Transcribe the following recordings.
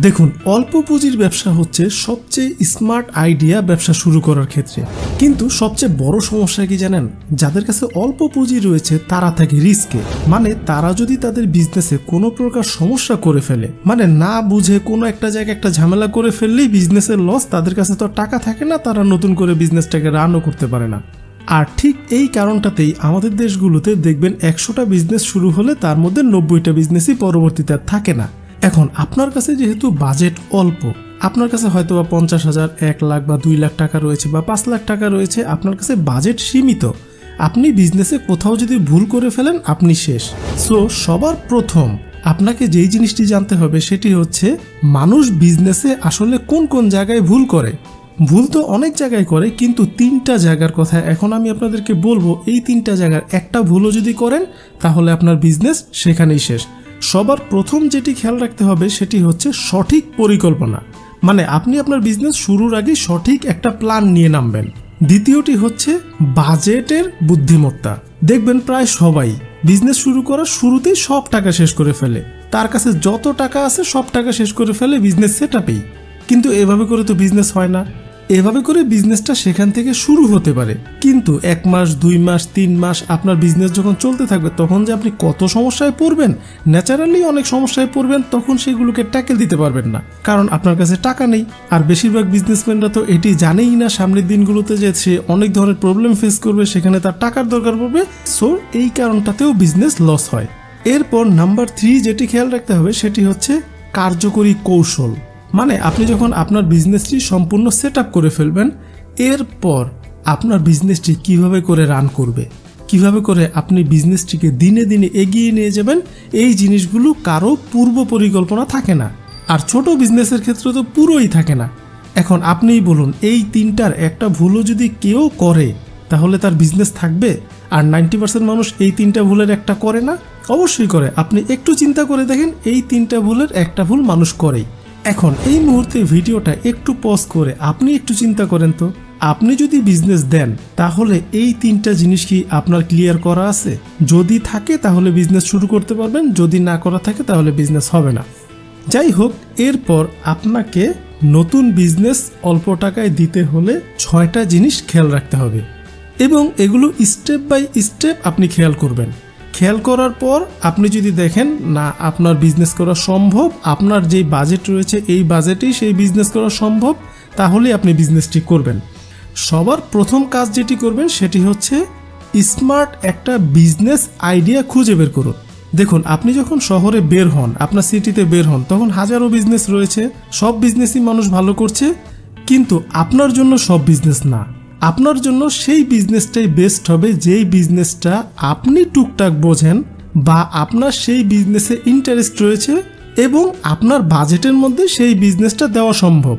দেখুন, অল্প পুঁজির ব্যবসা হচ্ছে সবচেয়ে স্মার্ট আইডিয়া ব্যবসা শুরু করার ক্ষেত্রে। কিন্তু সবচেয়ে বড় সমস্যা কি জানেন? যাদের কাছে অল্প পুঁজি রয়েছে তারা থাকে রিস্কে। মানে তারা যদি তাদের বিজনেসে কোনো প্রকার সমস্যা করে ফেলে, মানে না বুঝে কোনো একটা জায়গায় একটা ঝামেলা করে ফেললেই বিজনেসের লস, তাদের কাছে তো টাকা থাকে না, তারা নতুন করে বিজনেসটাকে রানও করতে পারে না। আর ঠিক এই কারণটাতেই আমাদের দেশগুলোতে দেখবেন 100টা বিজনেস শুরু হলে তার মধ্যে 90টা বিজনেসই পরবর্তীতে থাকে না। এখন আপনার কাছে যেহেতু বাজেট অল্প, আপনার কাছে হয়তো বা 50,000, 1 লাখ বা 2 লাখ টাকা রয়েছে বা 5 লাখ টাকা রয়েছে, আপনার কাছে বাজেট সীমিত, আপনি বিজনেসে কোথাও যদি ভুল করে ফেলেন আপনি শেষ। সো সবার প্রথম আপনাকে যেই জিনিসটি জানতে হবে সেটি হচ্ছে মানুষ বিজনেসে আসলে কোন কোন জায়গায় ভুল করে। ভুল তো অনেক জায়গায় করে, কিন্তু 3টা জায়গার কথা এখন আমি আপনাদেরকে বলবো। এই 3টা জায়গার একটা ভুলও যদি করেন তাহলে আপনার বিজনেস সেখানেই শেষ। সবার প্রথম যেটি খেয়াল রাখতে হবে সেটি হচ্ছে সঠিক পরিকল্পনা। মানে আপনি আপনার বিজনেস শুরুর আগে সঠিক একটা প্ল্যান নিয়ে নামবেন। দ্বিতীয়টি হচ্ছে বাজেটের বুদ্ধিমত্তা। দেখবেন প্রায় সবাই বিজনেস শুরু করার শুরুতেই সব টাকা শেষ করে ফেলে, তার কাছে যত টাকা আছে সব টাকা শেষ করে ফেলে বিজনেস সেটআপেই। কিন্তু এভাবে করে তো বিজনেস হয় না। এভাবে করে বিজনেসটা সেখান থেকে শুরু হতে পারে, কিন্তু 1 মাস 2 মাস 3 মাস আপনার বিজনেস যখন চলতে থাকবে তখন যে আপনি কত সমস্যায় পড়বেন, ন্যাচারালি অনেক সমস্যায় পড়বেন, তখন সেগুলোকে ট্যাকেল দিতে পারবেন না, কারণ আপনার কাছে টাকা নেই। আর বেশিরভাগ বিজনেসম্যানরা তো এটি জানেই না সামনের দিনগুলোতে যে সে অনেক ধরনের প্রবলেম ফেস করবে, সেখানে তার টাকার দরকার পড়বে। সো এই কারণটাতেও বিজনেস লস হয়। এরপর নাম্বার 3 যেটি খেয়াল রাখতে হবে সেটি হচ্ছে কার্যকরী কৌশল। মানে আপনি যখন আপনার বিজনেসটি সম্পূর্ণ সেট আপ করে ফেলবেন, এরপর আপনার বিজনেসটি কিভাবে করে রান করবে, কিভাবে করে আপনি বিজনেসটিকে দিনে দিনে এগিয়ে নিয়ে যাবেন, এই জিনিসগুলো কারো পূর্ব পরিকল্পনা থাকে না। আর ছোট বিজনেসের ক্ষেত্রে তো পুরোই থাকে না। এখন আপনিই বলুন, এই 3টার একটা ভুলও যদি কেউ করে তাহলে তার বিজনেস থাকবে? আর 90% মানুষ এই 3টা ভুলের একটা করে না? অবশ্যই করে। আপনি একটু চিন্তা করে দেখেন, এই 3টা ভুলের একটা ভুল মানুষ করেই। এখন এই মুহূর্তে ভিডিওটা একটু পজ করে আপনি একটু চিন্তা করেন তো, আপনি যদি বিজনেস দেন তাহলে এই 3টা জিনিস কি আপনার ক্লিয়ার করা আছে? যদি থাকে তাহলে বিজনেস শুরু করতে পারবেন, যদি না করা থাকে তাহলে বিজনেস হবে না। যাই হোক, এরপর আপনাকে নতুন বিজনেস অল্প টাকায় দিতে হলে 6টা জিনিস খেয়াল রাখতে হবে, এবং এগুলো স্টেপ বাই স্টেপ আপনি খেয়াল করবেন। খেয়াল করার পর আপনি যদি দেখেন না আপনার বিজনেস করা সম্ভব, আপনার যেই বাজেট রয়েছে এই বাজেটেই সেই বিজনেস করা সম্ভব, তাহলে আপনি বিজনেসটি করবেন। সবার প্রথম কাজ যেটি করবেন সেটি হচ্ছে স্মার্ট একটা বিজনেস আইডিয়া খুঁজে বের করুন। দেখুন, আপনি যখন শহরে বের হন, আপনার সিটিতে বের হন, তখন হাজারো বিজনেস রয়েছে, সব বিজনেসই মানুষ ভালো করছে, কিন্তু আপনার জন্য সব বিজনেস না। আপনার জন্য সেই বিজনেসটাই বেস্ট হবে যেই বিজনেসটা আপনি টুকটাক বোঝেন, বা আপনার সেই বিজনেসে ইন্টারেস্ট রয়েছে এবং আপনার বাজেটের মধ্যে সেই বিজনেসটা দেওয়া সম্ভব।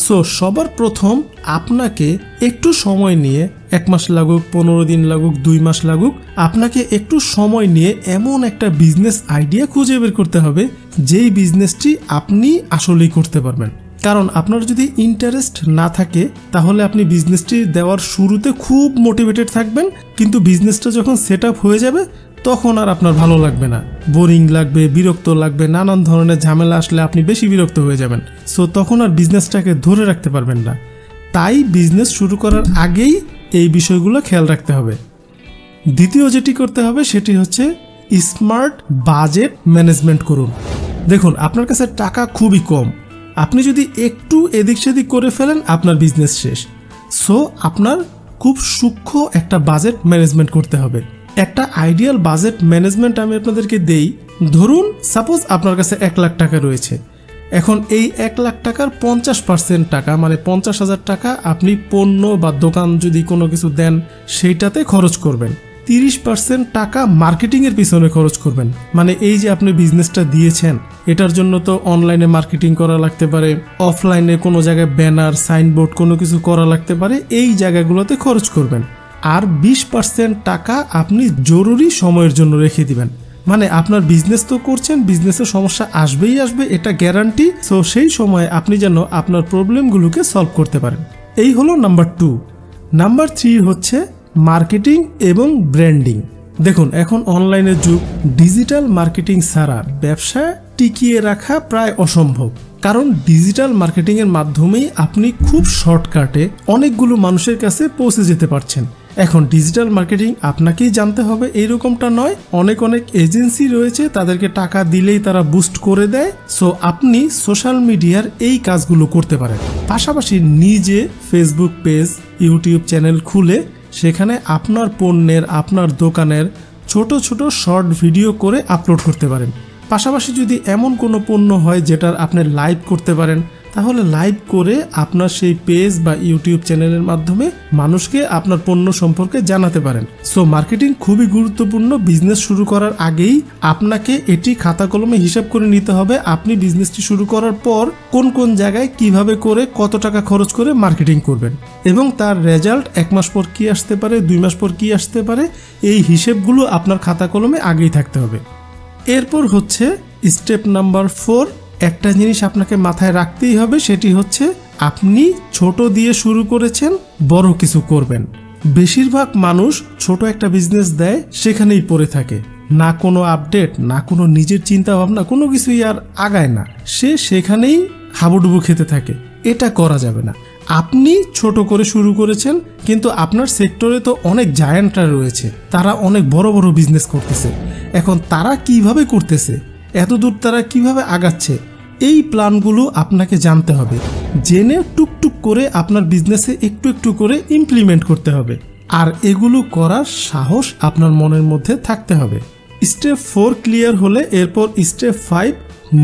সো সবার প্রথম আপনাকে একটু সময় নিয়ে, 1 মাস লাগুক, 15 দিন লাগুক, 2 মাস লাগুক, আপনাকে একটু সময় নিয়ে এমন একটা বিজনেস আইডিয়া খুঁজে বের করতে হবে যেই বিজনেসটি আপনি আসলেই করতে পারবেন। কারণ আপনার যদি ইন্টারেস্ট না থাকে তাহলে আপনি বিজনেসটি দেওয়ার শুরুতে খুব মোটিভেটেড থাকবেন, কিন্তু বিজনেসটা যখন সেট আপ হয়ে যাবে তখন আর আপনার ভালো লাগবে না, বোরিং লাগবে, বিরক্ত লাগবে, নানান ধরনের ঝামেলা আসলে আপনি বেশি বিরক্ত হয়ে যাবেন। সো তখন আর বিজনেসটাকে ধরে রাখতে পারবেন না। তাই বিজনেস শুরু করার আগেই এই বিষয়গুলো খেয়াল রাখতে হবে। দ্বিতীয় যেটি করতে হবে সেটি হচ্ছে স্মার্ট বাজেট ম্যানেজমেন্ট করুন। দেখুন, আপনার কাছে টাকা খুবই কম, আপনি যদি একটু এদিক সেদিক করে ফেলেন আপনার বিজনেস শেষ। সো আপনার খুব সূক্ষ্ম একটা বাজেট ম্যানেজমেন্ট করতে হবে। একটা আইডিয়াল বাজেট ম্যানেজমেন্ট আমি আপনাদেরকে দেই। ধরুন সাপোজ আপনার কাছে 1 লাখ টাকা রয়েছে। এখন এই 1 লাখ টাকার 50% টাকা, মানে 50,000 টাকা আপনি পণ্য বা দোকান যদি কোনো কিছু দেন সেইটাতে খরচ করবেন। 30% টাকা মার্কেটিংয়ের পিছনে খরচ করবেন। মানে এই যে আপনি বিজনেসটা দিয়েছেন, এটার জন্য তো অনলাইনে মার্কেটিং করা লাগতে পারে, অফলাইনে কোনো জায়গায় ব্যানার, সাইনবোর্ড কোনো কিছু করা লাগতে পারে, এই জায়গাগুলোতে খরচ করবেন। আর 20% টাকা আপনি জরুরি সময়ের জন্য রেখে দিবেন। মানে আপনার বিজনেস তো করছেন, বিজনেসের সমস্যা আসবেই আসবে, এটা গ্যারান্টি। সো সেই সময় আপনি যেন আপনার প্রবলেমগুলোকে সলভ করতে পারেন। এই হলো নাম্বার 2। নাম্বার 3 হচ্ছে মার্কেটিং এবং ব্র্যান্ডিং। দেখুন, এখন অনলাইনের যুগ, ডিজিটাল মার্কেটিং ছাড়া ব্যবসা টিকিয়ে রাখা প্রায় অসম্ভব। কারণ ডিজিটাল মার্কেটিং এর মাধ্যমেই আপনি খুব শর্টকাটে অনেকগুলো মানুষের কাছে পৌঁছে যেতে পারছেন। এখন ডিজিটাল মার্কেটিং আপনাকেই জানতে হবে এইরকমটা নয়, অনেক এজেন্সি রয়েছে, তাদেরকে টাকা দিলেই তারা বুস্ট করে দেয়। সো আপনি সোশ্যাল মিডিয়ার এই কাজগুলো করতে পারেন। পাশাপাশি নিজে ফেসবুক পেজ, ইউটিউব চ্যানেল খুলে সেখানে আপনার পণ্যের, আপনার দোকানের ছোট ছোট শর্ট ভিডিও করে আপলোড করতে পারেন। পাশাপাশি যদি এমন কোনো পণ্য হয় যেটার আপনি লাইভ করতে পারেন, তাহলে লাইভ করে আপনার সেই পেজ বা ইউটিউব চ্যানেলের মাধ্যমে মানুষকে আপনার পণ্য সম্পর্কে জানাতে পারেন। সো মার্কেটিং খুবই গুরুত্বপূর্ণ। বিজনেস শুরু করার আগেই আপনাকে এটি খাতা কলমে হিসাব করে নিতে হবে। আপনি বিজনেসটি শুরু করার পর কোন কোন জায়গায় কিভাবে করে কত টাকা খরচ করে মার্কেটিং করবেন এবং তার রেজাল্ট 1 মাস পর কি আসতে পারে, 2 মাস পর কি আসতে পারে, এই হিসেবগুলো আপনার খাতা কলমে আগেই থাকতে হবে। এরপর হচ্ছে স্টেপ নাম্বার 4। একটা জিনিস আপনাকে মাথায় রাখতেই হবে, সেটি হচ্ছে আপনি ছোট দিয়ে শুরু করেছেন, বড় কিছু করবেন। বেশিরভাগ মানুষ ছোট একটা বিজনেস দেয়, সেখানেই পড়ে থাকে, না কোনো আপডেট, না কোনো নিজের চিন্তা ভাবনা, কোনো কিছুই আর আগায় না, সে সেখানেই হাবুডুবু খেতে থাকে। এটা করা যাবে না। আপনি ছোট করে শুরু করেছেন, কিন্তু আপনার সেক্টরে তো অনেক জায়ান্টরা রয়েছে, তারা অনেক বড় বড় বিজনেস করতেছে। এখন তারা কিভাবে করতেছে, এতদূর তারা কিভাবে আগাচ্ছে, এই প্ল্যানগুলো আপনাকে জানতে হবে। জেনে টুকটুক করে আপনার বিজনেসে একটু একটু করে ইমপ্লিমেন্ট করতে হবে। আর এগুলো করার সাহস আপনার মনের মধ্যে থাকতে হবে। স্টেপ 4 ক্লিয়ার হলে এরপর স্টেপ 5,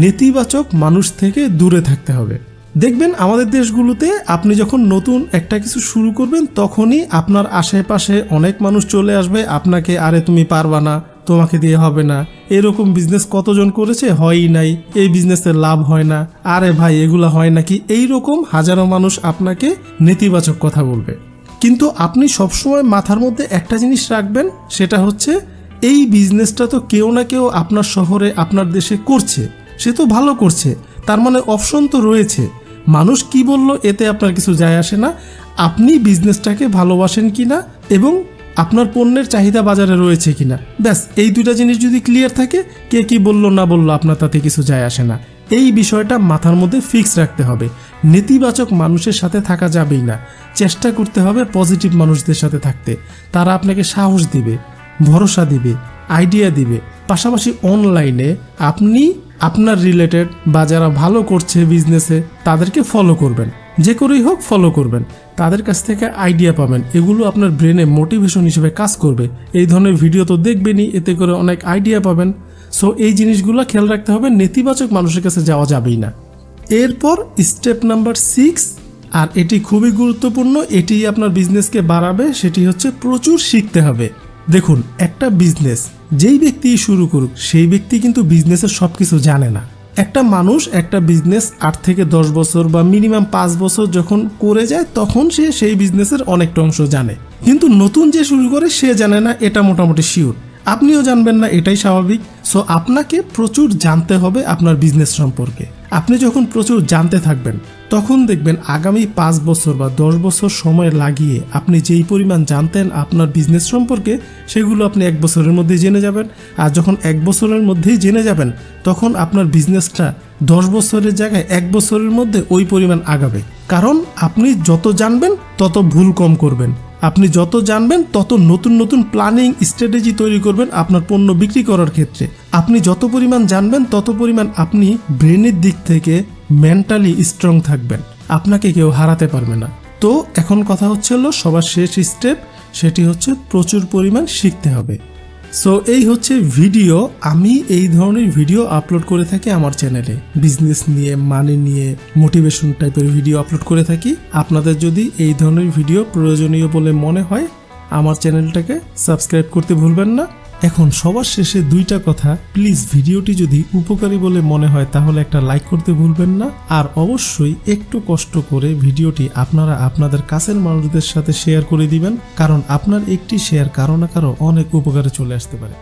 নেতিবাচক মানুষ থেকে দূরে থাকতে হবে। দেখবেন আমাদের দেশগুলোতে আপনি যখন নতুন একটা কিছু শুরু করবেন, তখনই আপনার আশেপাশে অনেক মানুষ চলে আসবে আপনাকে, আরে তুমি পারবা না, তোমাকে দিয়ে হবে না, এরকম বিজনেস কতজন করেছে, হয়ই নাই, এই বিজনেসের লাভ হয় না, আরে ভাই এগুলা হয় নাকি, এইরকম হাজারো মানুষ আপনাকে নেতিবাচক কথা বলবে। কিন্তু আপনি সবসময় মাথার মধ্যে একটা জিনিস রাখবেন, সেটা হচ্ছে এই বিজনেসটা তো কেউ না কেউ আপনার শহরে, আপনার দেশে করছে, সে তো ভালো করছে, তার মানে অপশন তো রয়েছে। মানুষ কি বললো এতে আপনার কিছু যায় আসে না। আপনি বিজনেসটাকে ভালোবাসেন কিনা এবং আপনার পণ্যের চাহিদা বাজারে রয়েছে কিনা, ব্যাস এই দুইটা জিনিস যদি ক্লিয়ার থাকে, কে কি বললো না বললো আপনার তাতে কিছু যায় আসে না। এই বিষয়টা মাথার মধ্যে ফিক্স রাখতে হবে। নেতিবাচক মানুষের সাথে থাকা যাবেই না, চেষ্টা করতে হবে পজিটিভ মানুষদের সাথে থাকতে। তারা আপনাকে সাহস দিবে, ভরসা দিবে, আইডিয়া দিবে। পাশাপাশি অনলাইনে আপনি আপনার রিলেটেড বা যারা ভালো করছে বিজনেসে, তাদেরকে ফলো করবেন, যে করেই হোক ফলো করবেন, তাদের কাছ থেকে আইডিয়া পাবেন। এগুলো আপনার ব্রেনে মোটিভেশন হিসেবে কাজ করবে। এই ধরনের ভিডিও তো দেখবেনই, এতে করে অনেক আইডিয়া পাবেন। সো এই জিনিসগুলো খেয়াল রাখতে হবে, নেতিবাচক মানুষের কাছে যাওয়া যাবেই না। এরপর স্টেপ নাম্বার 6, আর এটি খুবই গুরুত্বপূর্ণ, এটি আপনার বিজনেসকে বাড়াবে, সেটি হচ্ছে প্রচুর শিখতে হবে। দেখুন, একটা বিজনেস যেই ব্যক্তি শুরু করুক, সেই ব্যক্তি কিন্তু বিজনেসের সবকিছু জানে না। একটা মানুষ একটা বিজনেস 8 থেকে 10 বছর বা মিনিমাম 5 বছর যখন করে যায়, তখন সে সেই বিজনেসের অনেকটা অংশ জানে। কিন্তু নতুন যে শুরু করে সে জানে না, এটা মোটামুটি শিওর। আপনিও জানবেন না, এটাই স্বাভাবিক। সো আপনাকে প্রচুর জানতে হবে আপনার বিজনেস সম্পর্কে। আপনি যখন প্রচুর জানতে থাকবেন, তখন দেখবেন আগামী 5 বছর বা 10 বছর সময় লাগিয়ে আপনি যেই পরিমাণ জানতেন আপনার বিজনেস সম্পর্কে, সেগুলো আপনি 1 বছরের মধ্যেই জেনে যাবেন। আর যখন 1 বছরের মধ্যেই জেনে যাবেন, তখন আপনার বিজনেসটা 10 বছরের জায়গায় 1 বছরের মধ্যে ওই পরিমাণ আগাবে। কারণ আপনি যত জানবেন তত ভুল কম করবেন, আপনি যত জানবেন তত নতুন নতুন প্ল্যানিং স্ট্র্যাটেজি তৈরি করবেন আপনার পণ্য বিক্রি করার ক্ষেত্রে। আপনি যত পরিমাণ জানবেন তত পরিমাণ আপনি ব্রেনের দিক থেকে মেন্টালি স্ট্রং থাকবেন, আপনাকে কেউ হারাতে পারবে না। তো এখন কথা হচ্ছে হলো সবার শেষ স্টেপ, সেটি হচ্ছে প্রচুর পরিমাণ শিখতে হবে। সো এই হচ্ছে ভিডিও। আমি এই ধরনের ভিডিও আপলোড করে থাকি আমার চ্যানেলে, বিজনেস নিয়ে, মানি নিয়ে, মোটিভেশন টাইপের ভিডিও আপলোড করে থাকি। আপনাদের যদি এই ধরনের ভিডিও প্রয়োজনীয় বলে মনে হয়, আমার চ্যানেলটাকে সাবস্ক্রাইব করতে ভুলবেন না। এখন সবার শেষে 2টা কথা, প্লিজ ভিডিওটি যদি উপকারী বলে মনে হয় তাহলে একটা লাইক করতে ভুলবেন না। আর অবশ্যই একটু কষ্ট করে ভিডিওটি আপনারা আপনাদের কাছের মানুষদের সাথে শেয়ার করে দিবেন, কারণ আপনার একটি শেয়ার কারো না কারো অনেক উপকারে চলে আসতে পারে।